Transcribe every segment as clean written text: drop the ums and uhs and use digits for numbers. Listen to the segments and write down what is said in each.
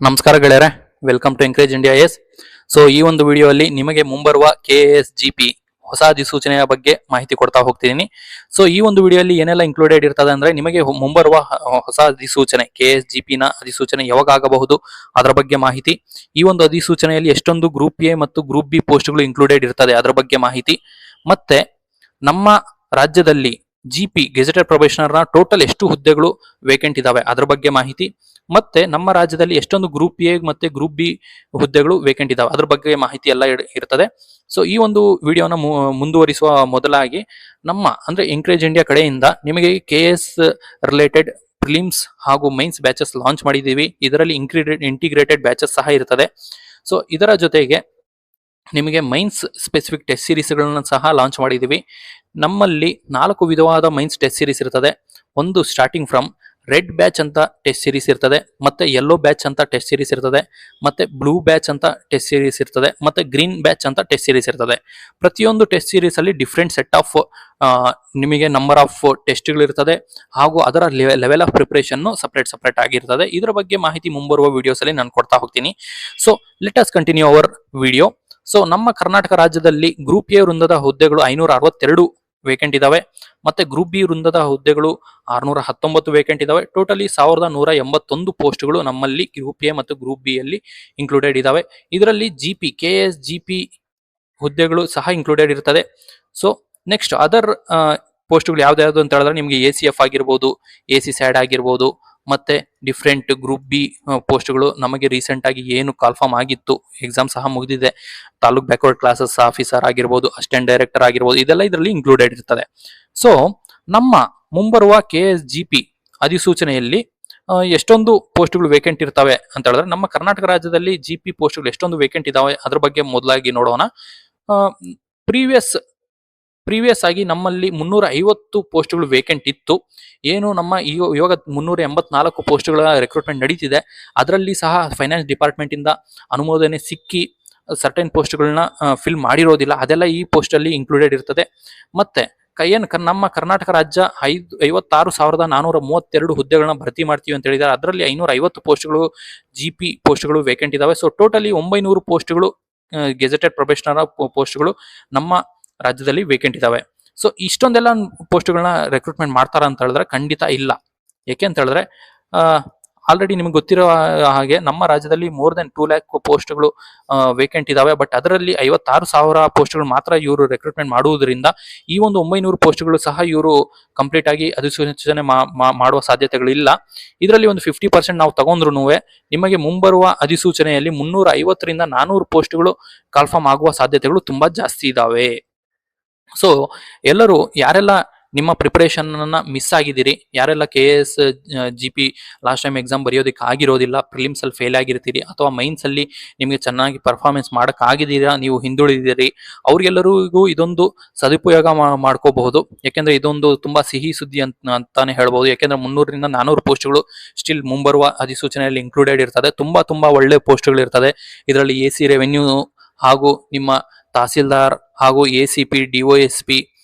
ನಮಸ್ಕಾರ ಗೆಳೆಯರೆ, welcome to encourage India ಎಸ್. ಸೊ ಈ ಒಂದು ವಿಡಿಯೋ ಅಲ್ಲಿ ನಿಮಗೆ ಮುಂಬರುವ KSGP ಹೊಸ ಅಧಿಸೂಚನೆಯ ಬಗ್ಗೆ ಮಾಹಿತಿ ಕೊಡ್ತಾ ಹೋಗ್ತಿದ್ದೀನಿ. ಸೊ ಈ ಒಂದು ವಿಡಿಯೋ ಅಲ್ಲಿ ಏನೆಲ್ಲ ಇನ್ಕ್ಲೂಡೆಡ್ ಇರ್ತದೆ ಅಂದ್ರೆ, ನಿಮಗೆ ಮುಂಬರುವ ಹೊಸ ಅಧಿಸೂಚನೆ KSGP ನ ಅಧಿಸೂಚನೆ ಯಾವಾಗ ಆಗಬಹುದು ಅದರ ಬಗ್ಗೆ ಮಾಹಿತಿ, ಈ ಒಂದು ಅಧಿಸೂಚನೆಯಲ್ಲಿ ಎಷ್ಟೊಂದು ಗ್ರೂಪ್ ಎ ಮತ್ತು ಗ್ರೂಪ್ ಬಿ ಪೋಸ್ಟ್ಗಳು ಇನ್ಕ್ಲೂಡೆಡ್ ಇರ್ತದೆ ಅದರ ಬಗ್ಗೆ ಮಾಹಿತಿ, ಮತ್ತೆ ನಮ್ಮ ರಾಜ್ಯದಲ್ಲಿ GP ಗೆಜೆಟೆಡ್ ಪ್ರೊಬೇಷನರ್ ನ ಟೋಟಲ್ ಎಷ್ಟು ಹುದ್ದೆಗಳು ವೇಕೆಂಟ್ ಇದಾವೆ ಅದರ ಬಗ್ಗೆ ಮಾಹಿತಿ, ಮತ್ತೆ ನಮ್ಮ ರಾಜ್ಯದಲ್ಲಿ ಎಷ್ಟೊಂದು ಗ್ರೂಪ್ ಎ ಮತ್ತೆ ಗ್ರೂಪ್ ಬಿ ಹುದ್ದೆಗಳು ವೇಕೆಂಟ್ ಇದಾವೆ ಅದ್ರ ಬಗ್ಗೆ ಮಾಹಿತಿ ಎಲ್ಲ ಇರ್ತದೆ. ಸೊ ಈ ಒಂದು ವಿಡಿಯೋನ ಮುಂದುವರಿಸುವ ಮೊದಲಾಗಿ ನಮ್ಮ ಅಂದ್ರೆ ಎಂಕರೇಜ್ ಇಂಡಿಯಾ ಕಡೆಯಿಂದ ನಿಮಗೆ KS ರಿಲೇಟೆಡ್ ಪ್ರಿಲಿಮ್ಸ್ ಹಾಗೂ ಮೈನ್ಸ್ ಬ್ಯಾಚಸ್ ಲಾಂಚ್ ಮಾಡಿದೀವಿ. ಇದರಲ್ಲಿ ಇಂಟಿಗ್ರೇಟೆಡ್ ಬ್ಯಾಚಸ್ ಸಹ ಇರ್ತದೆ. ಸೊ ಇದರ ಜೊತೆಗೆ ನಿಮಗೆ ಮೈನ್ಸ್ ಸ್ಪೆಸಿಫಿಕ್ ಟೆಸ್ಟ್ ಸೀರೀಸ್ ಗಳನ್ನ ಸಹ ಲಾಂಚ್ ಮಾಡಿದೀವಿ. ನಮ್ಮಲ್ಲಿ 4 ವಿಧವಾದ ಮೈನ್ಸ್ ಟೆಸ್ಟ್ ಸೀರೀಸ್ ಇರ್ತದೆ. ಒಂದು ಸ್ಟಾರ್ಟಿಂಗ್ ಫ್ರಮ್ ರೆಡ್ ಬ್ಯಾಚ್ ಅಂತ ಟೆಸ್ಟ್ ಸೀರೀಸ್ ಇರ್ತದೆ, ಮತ್ತೆ ಯೆಲ್ಲೋ ಬ್ಯಾಚ್ ಅಂತ ಟೆಸ್ಟ್ ಸೀರೀಸ್ ಇರ್ತದೆ, ಮತ್ತೆ ಬ್ಲೂ ಬ್ಯಾಚ್ ಅಂತ ಟೆಸ್ಟ್ ಸೀರೀಸ್ ಇರ್ತದೆ, ಮತ್ತೆ ಗ್ರೀನ್ ಬ್ಯಾಚ್ ಅಂತ ಟೆಸ್ಟ್ ಸೀರೀಸ್ ಇರ್ತದೆ. ಪ್ರತಿಯೊಂದು ಟೆಸ್ಟ್ ಸೀರೀಸ್ ಅಲ್ಲಿ ಡಿಫ್ರೆಂಟ್ ಸೆಟ್ ಆಫ್ ನಿಮಗೆ ನಂಬರ್ ಆಫ್ ಟೆಸ್ಟ್ಗಳು ಇರ್ತದೆ, ಹಾಗೂ ಅದರ ಲೆವೆಲ್ ಆಫ್ ಪ್ರಿಪರೇಷನ್ ಸಪರೇಟ್ ಆಗಿರ್ತದೆ. ಇದರ ಬಗ್ಗೆ ಮಾಹಿತಿ ಮುಂಬರುವ ವಿಡಿಯೋಸ್ ಅಲ್ಲಿ ನಾನು ಕೊಡ್ತಾ ಹೋಗ್ತೀನಿ. So let us continue our video. So ನಮ್ಮ ಕರ್ನಾಟಕ ರಾಜ್ಯದಲ್ಲಿ ಗ್ರೂಪ್ ಎ ವೃಂದದ ಹುದ್ದೆಗಳು 562 ವೇಕೆಂಟ್ ಇದಾವೆ, ಮತ್ತೆ ಗ್ರೂಪ್ ಬಿ ವೃಂದದ ಹುದ್ದೆಗಳು 619 ವೇಕೆಂಟ್ ಇದಾವೆ. ಟೋಟಲಿ 1181 ಪೋಸ್ಟ್ಗಳು ನಮ್ಮಲ್ಲಿ ಗ್ರೂಪ್ ಎ ಮತ್ತು ಗ್ರೂಪ್ ಬಿ ಅಲ್ಲಿ ಇನ್ಕ್ಲೂಡೆಡ್ ಇದಾವೆ. ಇದರಲ್ಲಿ KSGP ಹುದ್ದೆಗಳು ಸಹ ಇನ್ಕ್ಲೂಡೆಡ್ ಇರ್ತದೆ. ಸೊ ನೆಕ್ಸ್ಟ್ ಅದರ್ ಪೋಸ್ಟ್ಗಳು ಯಾವ್ದು ಅಂತ ಹೇಳಿದ್ರೆ, ನಿಮಗೆ ACF ಆಗಿರ್ಬೋದು, AC SAD ಆಗಿರ್ಬೋದು, ಮತ್ತೆ ಡಿಫ್ರೆಂಟ್ ಗ್ರೂಪ್ ಬಿ ಪೋಸ್ಟ್ಗಳು ನಮಗೆ ರೀಸೆಂಟ್ ಆಗಿ ಏನು ಕಾಲ್ಫಾರ್ಮ್ ಆಗಿತ್ತು, ಎಕ್ಸಾಮ್ ಸಹ ಮುಗಿದಿದೆ. ತಾಲೂಕ್ ಬ್ಯಾಕ್ವರ್ಡ್ ಕ್ಲಾಸಸ್ ಆಫೀಸರ್ ಆಗಿರ್ಬೋದು, ಅಸಿಸ್ಟೆಂಟ್ ಡೈರೆಕ್ಟರ್ ಆಗಿರ್ಬೋದು, ಇದೆಲ್ಲ ಇದರಲ್ಲಿ ಇನ್ಕ್ಲೂಡೆಡ್ ಇರ್ತದೆ. ಸೊ ನಮ್ಮ ಮುಂಬರುವ KSGP ಅಧಿಸೂಚನೆಯಲ್ಲಿ ಎಷ್ಟೊಂದು ಪೋಸ್ಟ್ಗಳು ವೇಕೆಂಟ್ ಇರ್ತವೆ ಅಂತ ಹೇಳಿದ್ರೆ, ನಮ್ಮ ಕರ್ನಾಟಕ ರಾಜ್ಯದಲ್ಲಿ GP ಪೋಸ್ಟ್ಗಳು ಎಷ್ಟೊಂದು ವೇಕೆಂಟ್ ಇದಾವೆ ಅದ್ರ ಬಗ್ಗೆ ಮೊದಲಾಗಿ ನೋಡೋಣ. ಪ್ರೀವಿಯಸ್ ಆಗಿ ನಮ್ಮಲ್ಲಿ 350 ಪೋಸ್ಟ್ಗಳು ವೇಕೆಂಟ್ ಇತ್ತು. ಏನು ನಮ್ಮ ಇವಾಗ 384 ಪೋಸ್ಟ್ಗಳ ರಿಕ್ರೂಟ್ಮೆಂಟ್ ನಡೀತಿದೆ. ಅದರಲ್ಲಿ ಸಹ ಫೈನಾನ್ಸ್ ಡಿಪಾರ್ಟ್ಮೆಂಟ್ ಇಂದ ಅನುಮೋದನೆ ಸಿಕ್ಕಿ ಸರ್ಟೆನ್ ಪೋಸ್ಟ್ಗಳನ್ನ ಫಿಲ್ ಮಾಡಿರೋದಿಲ್ಲ, ಅದೆಲ್ಲ ಈ ಪೋಸ್ಟ್ ಅಲ್ಲಿ ಇನ್ಕ್ಲೂಡೆಡ್ ಇರ್ತದೆ. ಮತ್ತೆ ನಮ್ಮ ಕರ್ನಾಟಕ ರಾಜ್ಯ 56,432 ಹುದ್ದೆಗಳನ್ನ ಭರ್ತಿ ಮಾಡ್ತೀವಿ ಅಂತ ಹೇಳಿದ್ದಾರೆ. ಅದರಲ್ಲಿ 550 ಪೋಸ್ಟ್ಗಳು GP ಪೋಸ್ಟ್ಗಳು ವೇಕೆಂಟ್ ಇದಾವೆ. ಸೊ ಟೋಟಲಿ 900 ಪೋಸ್ಟ್ಗಳು ಗೆಜೆಟೆಡ್ ಪ್ರೊಬೇಷನರ್ ಪೋಸ್ಟ್ಗಳು ನಮ್ಮ ರಾಜ್ಯದಲ್ಲಿ ವೇಕೆಂಟ್ ಇದಾವೆ. ಸೊ ಇಷ್ಟೊಂದೆಲ್ಲ ಪೋಸ್ಟ್ಗಳನ್ನ ರೆಕ್ರೂಟ್ಮೆಂಟ್ ಮಾಡ್ತಾರ ಅಂತ ಹೇಳಿದ್ರೆ ಖಂಡಿತ ಇಲ್ಲ. ಯಾಕೆ ಅಂತ ಹೇಳಿದ್ರೆ, ಆಲ್ರೆಡಿ ನಿಮ್ಗೆ ಗೊತ್ತಿರೋ ಹಾಗೆ ನಮ್ಮ ರಾಜ್ಯದಲ್ಲಿ ಮೋರ್ ದೆನ್ 2 lakh ಪೋಸ್ಟ್ಗಳು ವೇಕೆಂಟ್ ಇದಾವೆ. ಬಟ್ ಅದರಲ್ಲಿ 56,000 ಪೋಸ್ಟ್ಗಳು ಮಾತ್ರ ಇವರು ರೆಕ್ರೂಟ್ಮೆಂಟ್ ಮಾಡುವುದರಿಂದ ಈ ಒಂದು 900 ಪೋಸ್ಟ್ಗಳು ಸಹ ಇವರು ಕಂಪ್ಲೀಟ್ ಆಗಿ ಅಧಿಸೂಚನೆ ಮಾಡುವ ಸಾಧ್ಯತೆಗಳಿಲ್ಲ. ಇದರಲ್ಲಿ ಒಂದು 50% ನಾವು ತಗೊಂಡ್ರು ನಿಮಗೆ ಮುಂಬರುವ ಅಧಿಸೂಚನೆಯಲ್ಲಿ 350ರಿಂದ 400 ಪೋಸ್ಟ್ಗಳು ಕಾಲ್ಫಾರ್ಮ್ ಆಗುವ ಸಾಧ್ಯತೆಗಳು ತುಂಬಾ ಜಾಸ್ತಿ ಇದಾವೆ. ಸೊ ಎಲ್ಲರೂ ಯಾರೆಲ್ಲ ನಿಮ್ಮ ಪ್ರಿಪರೇಷನ್ ಅನ್ನ ಮಿಸ್ ಆಗಿದ್ದೀರಿ, ಯಾರೆಲ್ಲ KSGP ಲಾಸ್ಟ್ ಟೈಮ್ ಎಕ್ಸಾಮ್ ಬರೆಯೋದಕ್ಕೆ ಆಗಿರೋದಿಲ್ಲ, ಪ್ರಿಲಿಮ್ಸ್ ಅಲ್ಲಿ ಫೇಲ್ ಆಗಿರ್ತೀರಿ, ಅಥವಾ ಮೈನ್ಸ್ ಅಲ್ಲಿ ನಿಮಗೆ ಚೆನ್ನಾಗಿ ಪರ್ಫಾರ್ಮೆನ್ಸ್ ಮಾಡಕ್ ಆಗಿದ್ದೀರಾ, ನೀವು ಹಿಂದುಳಿದಿದ್ದೀರಿ, ಅವ್ರಿಗೆಲ್ಲರಿಗೂ ಇದೊಂದು ಸದುಪಯೋಗ ಮಾಡ್ಕೋಬಹುದು. ಯಾಕೆಂದ್ರೆ ಇದೊಂದು ತುಂಬಾ ಸಿಹಿ ಸುದ್ದಿ ಅಂತಾನೆ ಹೇಳ್ಬಹುದು. ಯಾಕೆಂದ್ರೆ 300ರಿಂದ 400 ಪೋಸ್ಟ್ಗಳು ಸ್ಟಿಲ್ ಮುಂಬರುವ ಅಧಿಸೂಚನೆಯಲ್ಲಿ ಇನ್ಕ್ಲೂಡೆಡ್ ಇರ್ತದೆ. ತುಂಬಾ ಒಳ್ಳೆ ಪೋಸ್ಟ್ಗಳು ಇರ್ತದೆ. ಇದರಲ್ಲಿ AC ರೆವೆನ್ಯೂ ಹಾಗೂ ನಿಮ್ಮ ತಹಸೀಲ್ದಾರ್ ಹಾಗೂ ACP, DOSP,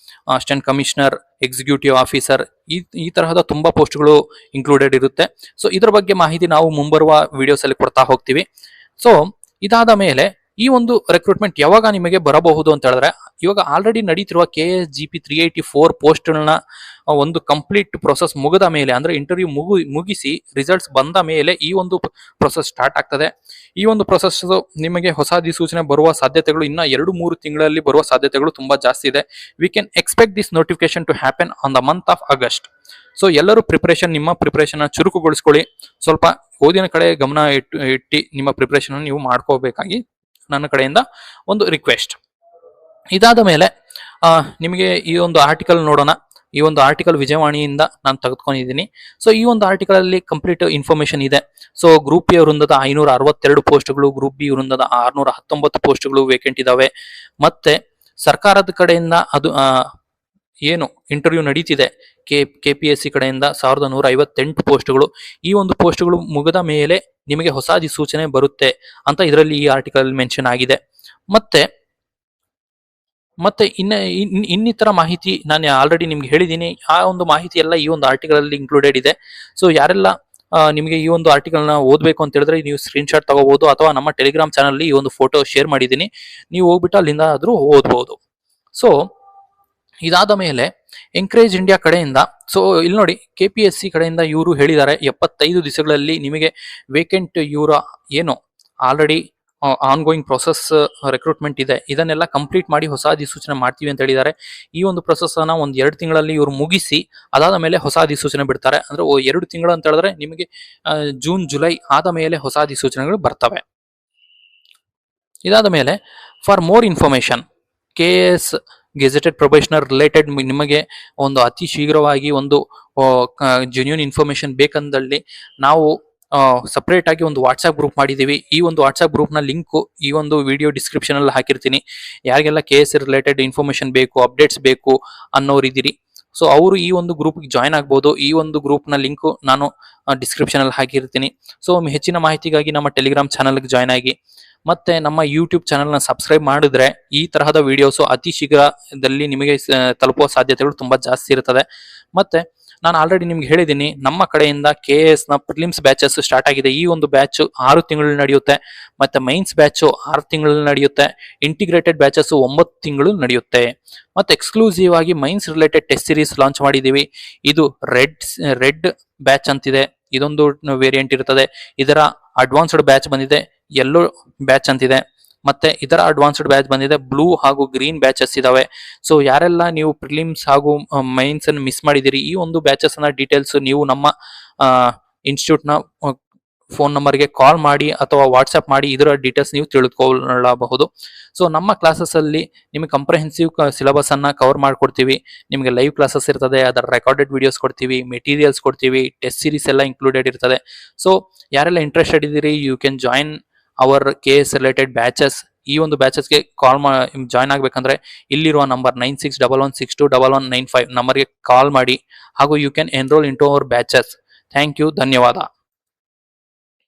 assistant commissioner, executive officer, ಈ ತರಹದ ತುಂಬಾ ಪೋಸ್ಟ್ಗಳು ಇನ್ಕ್ಲೂಡೆಡ್ ಇರುತ್ತೆ. ಸೊ ಇದ್ರ ಬಗ್ಗೆ ಮಾಹಿತಿ ನಾವು ಮುಂಬರುವ ವಿಡಿಯೋಸ್ ಅಲ್ಲಿ ಕೊಡ್ತಾ ಹೋಗ್ತೀವಿ. ಸೊ ಇದಾದ ಮೇಲೆ ಈ ಒಂದು ರೆಕ್ರೂಟ್ಮೆಂಟ್ ಯಾವಾಗ ನಿಮಗೆ ಬರಬಹುದು ಅಂತ ಹೇಳಿದ್ರೆ, ಇವಾಗ ಆಲ್ರೆಡಿ ನಡೀತಿರುವ KSGP 384 ಪೋಸ್ಟ್ಗಳನ್ನ ಒಂದು ಕಂಪ್ಲೀಟ್ ಪ್ರೊಸೆಸ್ ಮುಗಿದ ಮೇಲೆ, ಅಂದ್ರೆ ಇಂಟರ್ವ್ಯೂ ಮುಗಿಸಿ ರಿಸಲ್ಟ್ಸ್ ಬಂದ ಮೇಲೆ ಈ ಒಂದು ಪ್ರೊಸೆಸ್ ಸ್ಟಾರ್ಟ್ ಆಗ್ತದೆ. ಈ ಒಂದು ಪ್ರೊಸೆಸ್ ನಿಮಗೆ ಹೊಸ ಅಧಿಸೂಚನೆ ಬರುವ ಸಾಧ್ಯತೆಗಳು ಇನ್ನ 2-3 ತಿಂಗಳಲ್ಲಿ ಬರುವ ಸಾಧ್ಯತೆಗಳು ತುಂಬಾ ಜಾಸ್ತಿ ಇದೆ. We can expect this notification to happen on the month of August. So ಎಲ್ಲರೂ ನಿಮ್ಮ ಪ್ರಿಪರೇಷನ್ ಚುರುಕುಗೊಳಿಸ್ಕೊಳ್ಳಿ. ಸ್ವಲ್ಪ ಓದಿನ ಕಡೆ ಗಮನ ಇಟ್ಟು ನಿಮ್ಮ ಪ್ರಿಪರೇಷನ್ ನೀವು ಮಾಡ್ಕೋಬೇಕಾಗಿ ನನ್ನ ಕಡೆಯಿಂದ ಒಂದು ರಿಕ್ವೆಸ್ಟ್. ಇದಾದ ಮೇಲೆ ನಿಮಗೆ ಈ ಒಂದು ಆರ್ಟಿಕಲ್ ನೋಡೋಣ. ಈ ಒಂದು ಆರ್ಟಿಕಲ್ ವಿಜಯವಾಣಿಯಿಂದ ನಾನು ತೆಗೆದುಕೊಂಡಿದ್ದೀನಿ. ಸೊ ಈ ಒಂದು ಆರ್ಟಿಕಲ್ ಅಲ್ಲಿ ಕಂಪ್ಲೀಟ್ ಇನ್ಫಾರ್ಮೇಶನ್ ಇದೆ. ಸೊ ಗ್ರೂಪ್ ಎ ವೃಂದದ 562 ಪೋಸ್ಟ್ಗಳು, ಗ್ರೂಪ್ ಬಿ ವೃಂದದ 619 ಪೋಸ್ಟ್ಗಳು ವೇಕೆಂಟ್ ಇದಾವೆ. ಮತ್ತೆ ಸರ್ಕಾರದ ಕಡೆಯಿಂದ ಅದು ಏನು ಇಂಟರ್ವ್ಯೂ ನಡೀತಿದೆ KPSC ಕಡೆಯಿಂದ 1158 ಪೋಸ್ಟ್ಗಳು. ಈ ಒಂದು ಪೋಸ್ಟ್ಗಳು ಮುಗಿದ ಮೇಲೆ ನಿಮಗೆ ಹೊಸ ಅಧಿಸೂಚನೆ ಬರುತ್ತೆ ಅಂತ ಇದರಲ್ಲಿ ಈ ಆರ್ಟಿಕಲ್ ಮೆನ್ಷನ್ ಆಗಿದೆ. ಮತ್ತೆ ಇನ್ನಿತರ ಮಾಹಿತಿ ನಾನು ಆಲ್ರೆಡಿ ನಿಮ್ಗೆ ಹೇಳಿದ್ದೀನಿ. ಆ ಒಂದು ಮಾಹಿತಿ ಎಲ್ಲ ಈ ಒಂದು ಆರ್ಟಿಕಲ್ ಅಲ್ಲಿ ಇನ್ಕ್ಲೂಡೆಡ್ ಇದೆ. ಸೊ ಯಾರೆಲ್ಲ ನಿಮಗೆ ಈ ಒಂದು ಆರ್ಟಿಕಲ್ ನ ಓದಬೇಕು ಅಂತ ಹೇಳಿದ್ರೆ ನೀವು ಸ್ಕ್ರೀನ್ ಶಾಟ್ ತಗೋಬಹುದು, ಅಥವಾ ನಮ್ಮ ಟೆಲಿಗ್ರಾಮ್ ಚಾನಲ್ ಈ ಒಂದು ಫೋಟೋ ಶೇರ್ ಮಾಡಿದ್ದೀನಿ, ನೀವು ಹೋಗ್ಬಿಟ್ಟು ಅಲ್ಲಿಂದ ಆದ್ರೂ ಓದ್ಬಹುದು. ಸೊ ಇದಾದ ಮೇಲೆ ಎಂಕರೇಜ್ ಇಂಡಿಯಾ ಕಡೆಯಿಂದ, ಸೊ ಇಲ್ಲಿ ನೋಡಿ KPSC ಕಡೆಯಿಂದ ಇವರು ಹೇಳಿದ್ದಾರೆ 75 ದಿವಸಗಳಲ್ಲಿ ನಿಮಗೆ ವೇಕೆಂಟ್ ಇವರ ಏನು ಆಲ್ರೆಡಿ ಆನ್ಗೋಯಿಂಗ್ ಪ್ರೊಸೆಸ್ ರಿಕ್ರೂಟ್ಮೆಂಟ್ ಇದೆ, ಇದನ್ನೆಲ್ಲ ಕಂಪ್ಲೀಟ್ ಮಾಡಿ ಹೊಸ ಅಧಿಸೂಚನೆ ಮಾಡ್ತೀವಿ ಅಂತ ಹೇಳಿದ್ದಾರೆ. ಈ ಒಂದು ಪ್ರೊಸೆಸ್ ಅನ್ನ ಒಂದ್ 2 ತಿಂಗಳಲ್ಲಿ ಇವರು ಮುಗಿಸಿ ಅದಾದ ಮೇಲೆ ಹೊಸ ಅಧಿಸೂಚನೆ ಬಿಡ್ತಾರೆ. ಅಂದ್ರೆ 2 ತಿಂಗಳು ಅಂತ ಹೇಳಿದ್ರೆ ನಿಮಗೆ ಜೂನ್ ಜುಲೈ ಆದ ಮೇಲೆ ಹೊಸ ಅಧಿಸೂಚನೆಗಳು ಬರ್ತವೆ. ಇದಾದ ಮೇಲೆ for more information KS gazetted probationer related ನಿಮಗೆ ಒಂದು ಅತಿ ಶೀಘ್ರವಾಗಿ ಒಂದು ಜೆನ್ಯೂನ್ ಇನ್ಫಾರ್ಮೇಶನ್ ಬೇಕಂದಲ್ಲಿ ನಾವು ಸಪರೇಟ್ ಆಗಿ ಒಂದು ವಾಟ್ಸ್ಆಪ್ ಗ್ರೂಪ್ ಮಾಡಿದೀವಿ. ಈ ಒಂದು ವಾಟ್ಸ್ಆಪ್ ಗ್ರೂಪ್ ನ ಲಿಂಕ್ ಈ ಒಂದು ವಿಡಿಯೋ ಡಿಸ್ಕ್ರಿಪ್ಷನ್ ಅಲ್ಲಿ ಹಾಕಿರ್ತೀನಿ. ಯಾರಿಗೆಲ್ಲ KS ರಿಲೇಟೆಡ್ ಇನ್ಫಾರ್ಮೇಶನ್ ಬೇಕು, ಅಪ್ಡೇಟ್ಸ್ ಬೇಕು ಅನ್ನೋರು ಇದ್ದೀರಿ, ಸೊ ಅವರು ಈ ಒಂದು ಗ್ರೂಪ್ ಜಾಯ್ನ್ ಆಗ್ಬೋದು. ಈ ಒಂದು ಗ್ರೂಪ್ ನ ಲಿಂಕ್ ನಾನು ಡಿಸ್ಕ್ರಿಪ್ಷನ್ ಅಲ್ಲಿ ಹಾಕಿರ್ತೀನಿ. ಸೊ ಹೆಚ್ಚಿನ ಮಾಹಿತಿಗಾಗಿ ನಮ್ಮ ಟೆಲಿಗ್ರಾಮ್ ಚಾನಲ್ ಜಾಯ್ನ್ ಆಗಿ, ಮತ್ತೆ ನಮ್ಮ ಯೂಟ್ಯೂಬ್ ಚಾನಲ್ ನ ಸಬ್ಸ್ಕ್ರೈಬ್ ಮಾಡಿದ್ರೆ ಈ ತರಹದ ವಿಡಿಯೋಸ್ ಅತಿ ಶೀಘ್ರದಲ್ಲಿ ನಿಮಗೆ ತಲುಪುವ ಸಾಧ್ಯತೆಗಳು ತುಂಬಾ ಜಾಸ್ತಿ ಇರುತ್ತದೆ. ಮತ್ತೆ ನಾನು ಆಲ್ರೆಡಿ ನಿಮ್ಗೆ ಹೇಳಿದ್ದೀನಿ, ನಮ್ಮ ಕಡೆಯಿಂದ KS ನ ಪ್ರಿಲಿಮ್ಸ್ ಬ್ಯಾಚಸ್ ಸ್ಟಾರ್ಟ್ ಆಗಿದೆ. ಈ ಒಂದು ಬ್ಯಾಚ್ 6 ತಿಂಗಳು ನಡೆಯುತ್ತೆ, ಮತ್ತೆ ಮೈನ್ಸ್ ಬ್ಯಾಚ್ 6 ತಿಂಗಳು ನಡೆಯುತ್ತೆ, ಇಂಟಿಗ್ರೇಟೆಡ್ ಬ್ಯಾಚಸ್ 9 ತಿಂಗಳು ನಡೆಯುತ್ತೆ. ಮತ್ತೆ ಎಕ್ಸ್ಕ್ಲೂಸಿವ್ ಆಗಿ mains related test series launch ಮಾಡಿದೀವಿ. ಇದು ರೆಡ್ ಬ್ಯಾಚ್ ಅಂತಿದೆ, ಇದೊಂದು ವೇರಿಯಂಟ್ ಇರ್ತದೆ. ಇದರ ಅಡ್ವಾನ್ಸ್ಡ್ ಬ್ಯಾಚ್ ಬಂದಿದೆ ಯೆಲ್ಲೋ ಬ್ಯಾಚ್ ಅಂತಿದೆ, ಮತ್ತೆ ಇದರ ಅಡ್ವಾನ್ಸ್ಡ್ ಬ್ಯಾಚ್ ಬಂದಿದೆ ಬ್ಲೂ ಹಾಗೂ ಗ್ರೀನ್ ಬ್ಯಾಚಸ್ ಇದಾವೆ. ಸೊ ಯಾರೆಲ್ಲ ನೀವು ಪ್ರಿಲಿಮ್ಸ್ ಹಾಗೂ ಮೈನ್ಸ್ ಅನ್ನು ಮಿಸ್ ಮಾಡಿದಿರಿ, ಈ ಒಂದು ಬ್ಯಾಚಸ್ ನ ಡೀಟೇಲ್ಸ್ ನೀವು ನಮ್ಮ ಇನ್ಸ್ಟಿಟ್ಯೂಟ್ ನ ಫೋನ್ ನಂಬರ್ಗೆ ಕಾಲ್ ಮಾಡಿ ಅಥವಾ ವಾಟ್ಸ್ಆಪ್ ಮಾಡಿ ಇದರ ಡೀಟೇಲ್ಸ್ ನೀವು ತಿಳ್ಕೊಳ್ಳಬಹುದು. ಸೊ ನಮ್ಮ ಕ್ಲಾಸಸ್ ಅಲ್ಲಿ ನಿಮಗೆ ಕಂಪ್ರಹೆನ್ಸಿವ್ ಸಿಲೆಬಸ್ ಅನ್ನ ಕವರ್ ಮಾಡ್ಕೊಡ್ತೀವಿ. ನಿಮಗೆ ಲೈವ್ ಕ್ಲಾಸಸ್ ಇರ್ತದೆ, ಅದರ ರೆಕಾರ್ಡೆಡ್ ವಿಡಿಯೋಸ್ ಕೊಡ್ತೀವಿ, ಮೆಟೀರಿಯಲ್ಸ್ ಕೊಡ್ತೀವಿ, ಟೆಸ್ಟ್ ಸೀರೀಸ್ ಎಲ್ಲ ಇನ್ಕ್ಲೂಡೆಡ್ ಇರ್ತದೆ. ಸೊ ಯಾರೆಲ್ಲ ಇಂಟ್ರೆಸ್ಟೆಡ್ ಇದ್ದೀರಿ, you can join our KS related batches. ಈ ಒಂದು ಬ್ಯಾಚಸ್ಗೆ ಜಾಯ್ನ್ ಆಗ್ಬೇಕಂದ್ರೆ ಇಲ್ಲಿರುವ ನಂಬರ್ 9611621195 ನಂಬರ್ಗೆ ಕಾಲ್ ಮಾಡಿ ಹಾಗೂ you can enrol in to our batches. Thank you, ಧನ್ಯವಾದ.